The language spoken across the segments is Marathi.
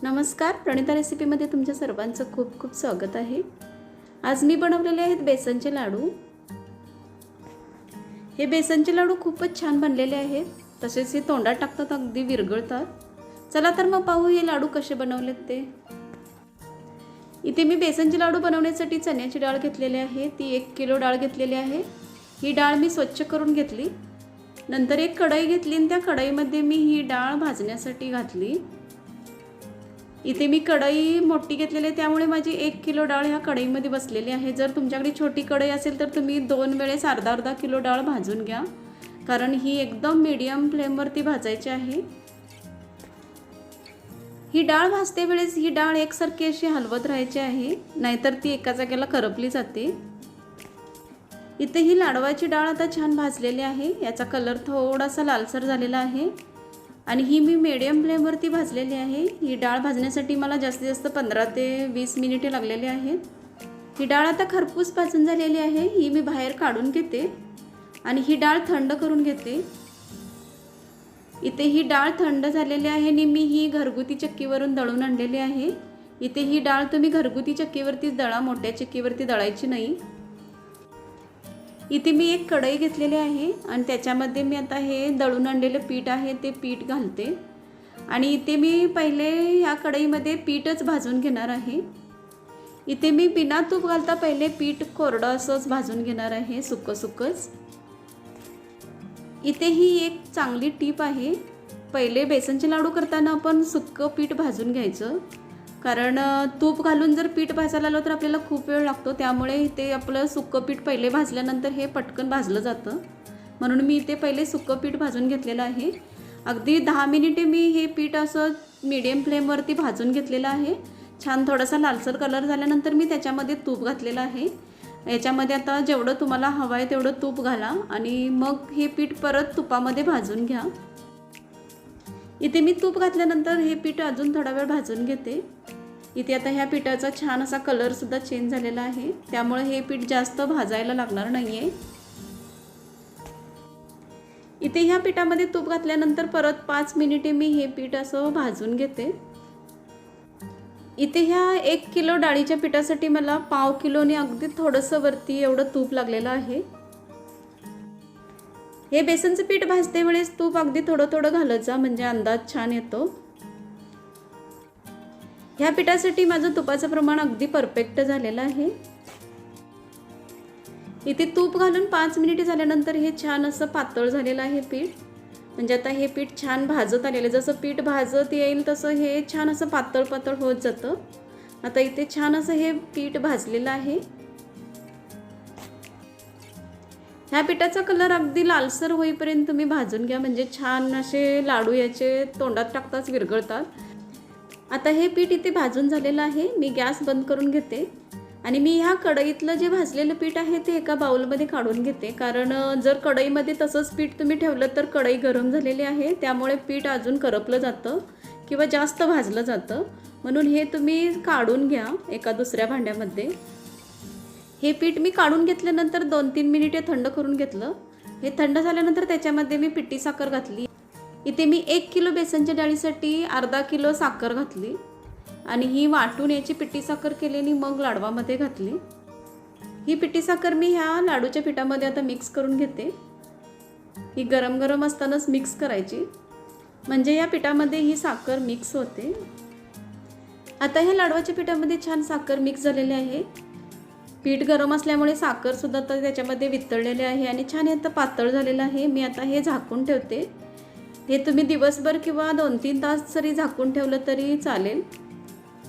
नमस्कार, प्रणिता रेसिपीमध्ये तुमच्या सर्वांचं खूप खूप स्वागत आहे। आज मी बनवलेले आहेत बेसनचे लाडू। हे बेसनचे लाडू खूपच छान बनलेले आहेत, तसेच हे तोंडात टाकतात अगदी विरघळतात। चला तर मग पाहू हे लाडू कसे बनवलेत ते। इथे मी बेसनचे लाडू बनवण्यासाठी चण्याची डाळ घेतलेली आहे, ती 1 किलो डाळ घेतलेली आहे। ही डाळ मी स्वच्छ करून घेतली। नंतर एक कढई घेतली आणि त्या कढईमध्ये मी ही डाळ भाजण्यासाठी घातली। इथे मी कढई मोठी घेतलेली आहे, त्यामुळे माझी 1 किलो डाळ ह्या कढईमध्ये बसलेली आहे। जर तुमच्याकडे छोटी कढई असेल तर तुम्ही 2 वेळेस अर्धा किलो डाळ भाजून घ्या, कारण ही एकदम मीडियम फ्लेमवरती भाजायची आहे। ही डाळ भाजते वेळेस ही डाळ एकसारखी अशी हलवत राहायची आहे, नाहीतर ती एका जागेला करपली जाते। इथे ही लाडवाची डाळ आता छान भाजलेली आहे, याचा कलर थोडासा लालसर झालेला आहे आणि ही मी मीडियम फ्लेमवरती भाजलेली आहे। ही डाळ भाजण्यासाठी मला जास्तीत जास्त 15 ते 20 मिनिटे लागलेली आहेत। ही डाळ आता खरपूस भाजून झालेली आहे, ही मी बाहेर काढून घेते आणि ही डाळ थंड करून घेते। इथे ही डाळ थंड झालेली आहे आणि मी ही घरगुती चक्कीवरून दळून आणलेली आहे। इथे ही डाळ तुम्ही घरगुती चक्कीवरतीच दळा, मोठ्या चक्कीवरती दळायची नाही। इथे मी एक कढई घेतलेली आहे आणि त्याच्यामध्ये मी आता हे दळून आणलेले पीठ आहे ते पीठ घालते आणि इथे मी पहिले या कढईमध्ये पीठच भाजून घेणार आहे। इथे मी बिना तूप घालता पहिले पीठ कोरडं असंच भाजून घेणार आहे, सुक्कच। इथे ही एक चांगली टिप आहे, पहिले बेसनचे लाडू करताना आपण सुक्कं पीठ भाजून घ्यायचं, कारण तूप घालून जर पीठ भाजायला आलं तर आपल्याला खूप वेळ लागतो, त्यामुळे ते आपलं सुक्कं पीठ पहिले भाजल्यानंतर हे पटकन भाजलं जातं। म्हणून मी इथे पहिले सुक्कं पीठ भाजून घेतलेलं आहे। अगदी 10 मिनिटे मी हे पीठ असं मीडियम फ्लेमवरती भाजून घेतलेलं आहे। छान थोडासा लालसर कलर झाल्यानंतर मी त्याच्यामध्ये तूप घातलेलं आहे। याच्यामध्ये आता जेवढं तुम्हाला हवं आहे तेवढं तूप घाला आणि मग हे पीठ परत तुपामध्ये भाजून घ्या। इथे मी तूप घातल्यानंतर हे पीठ अजून थोडा वेळ भाजून घेते। इथे आता ह्या पिठाचा छान असा कलर सुद्धा चेंज झालेला आहे, त्यामुळे हे पीठ जास्त भाजायला लागणार नाहीये। इथे ह्या पिठामध्ये तूप घातल्यानंतर परत 5 मिनिटे मी हे पीठ असं भाजून घेते। इथे ह्या 1 किलो डाळीच्या पिठासाठी मला पाव किलोने अगदी थोडंसं वरती एवढं तूप लागलेलं आहे। हे बेसनचं पीठ भाजते वेळेस तूप अगदी थोडं घालत जा, म्हणजे अंदाज छान येतो। ह्या पिठासाठी माझं तुपाचं प्रमाण अगदी परफेक्ट झालेलं आहे। इथे तूप घालून 5 मिनिटे झाल्यानंतर हे छान असं पातळ झालेलं आहे पीठ, म्हणजे आता हे पीठ छान भाजत आलेलं, जसं पीठ भाजत येईल तसं हे छान असं पातळ होत जातं। आता इथे छान असं हे पीठ भाजलेलं आहे। ह्या पिठाचा कलर अगदी लालसर होईपर्यंत तुम्ही भाजून घ्या, म्हणजे छान असे लाडू याचे तोंडात टाकताच विरघळतात। आता हे पीठ इथे भाजून झालेलं आहे, मी गॅस बंद करून घेते आणि मी ह्या कढईतलं जे भाजलेलं पीठ आहे ते एका बाउलमध्ये काढून घेते, कारण जर कढईमध्ये तसंच पीठ तुम्ही ठेवलं तर कढई गरम झालेली आहे, त्यामुळे पीठ अजून करपलं जातं किंवा जास्त भाजलं जातं। म्हणून हे तुम्ही काढून घ्या एका दुसऱ्या भांड्यामध्ये। हे पीठ मी काढून घेतल्यानंतर 2-3 मिनिटे थंड करून घेतलं। हे थंड झाल्यानंतर त्याच्यामध्ये मी पिठी साखर घातली। इथे मी 1 किलो बेसनच्या डाळीसाठी अर्धा किलो साखर घातली आणि ही वाटून याची पिठी साखर केलेली मग लाडवामध्ये घातली। ही पिठी साखर मी ह्या लाडूच्या पिठामध्ये आता मिक्स करून घेते। ही गरम असतानाच मिक्स करायची, म्हणजे या पिठामध्ये ही साखर मिक्स होते। आता ह्या लाडवाच्या पिठामध्ये छान साखर मिक्स झालेली आहे। पीठ गरम असल्यामुळे साखर सुद्धा तर त्याच्यामध्ये वितळलेली आहे आणि छान आता पातळ झालेलं आहे। मी आता हे झाकून ठेवते। हे तुम्ही दिवसभर किंवा 2-3 तास जरी झाकून ठेवलं तरी चालेल।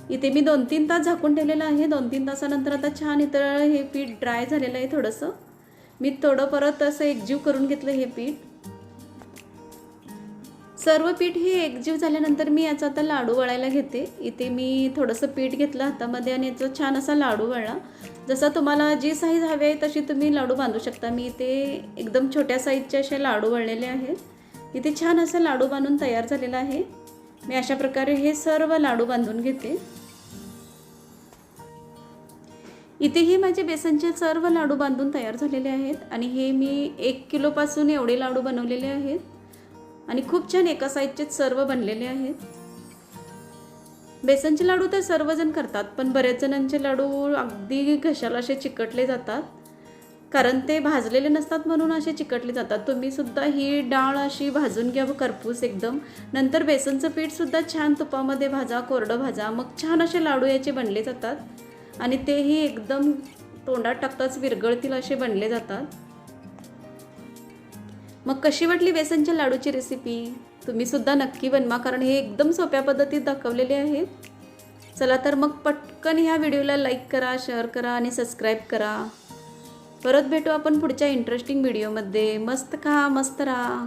इथे मी 2-3 तास झाकून ठेवलेलं आहे। 2-3 तासानंतर आता छान इथं हे पीठ ड्राय झालेलं आहे थोडंसं। मी थोडं परत असं एकजीव करून घेतलं हे पीठ। सर्व पीठ हे एकजीव झाल्यानंतर मी याचा आता लाडू वळायला घेते। इथे मी थोडंसं पीठ घेतलं हातामध्ये आणि याचा छान असा लाडू वळला। जसं तुम्हाला जी साईज हवी आहे तशी तुम्ही लाडू बांधू शकता। मी इथे एकदम छोट्या साईजचे असे लाडू वळलेले आहेत। इथे छान असं लाडू बांधून तयार झालेला आहे। मी अशा प्रकारे हे सर्व लाडू बांधून घेते। इथे हे माझे बेसनचे सर्व लाडू बांधून तयार झालेले आहेत आणि हे मी 1 किलोपासून एवढे लाडू बनवलेले आहेत आणि खूप छान एका साईजचे सर्व बनलेले आहेत। बेसनचे लाडू तर सर्वजण करतात, पण बरेच जणांचे लाडू अगदी घशाला असे चिकटले जातात, कारण ते भाजलेले नसतात म्हणून असे चिकटले जातात. तुम्ही सुद्धा ही डाळ अशी भाजून घ्या करपूस एकदम. नंतर बेसनचं पीठसुद्धा छान तुपामध्ये भाजा, कोरडं भाजा, मग छान असे लाडू याचे बनले जातात आणि तेही एकदम तोंडात टाकताच विरघळतील असे बनले जातात. मग कशी वाटली बेसनच्या लाडूची रेसिपी? तुम्ही सुद्धा नक्की बनवा, कारण हे एकदम सोप्या पद्धतीत दाखवलेले आहेत. चला तर मग पटकन ह्या व्हिडिओला लाईक करा, शेअर करा आणि सबस्क्राईब करा. परत भेटू आपण पुढच्या इंटरेस्टिंग व्हिडिओमध्ये. मस्त खा, मस्त राहा.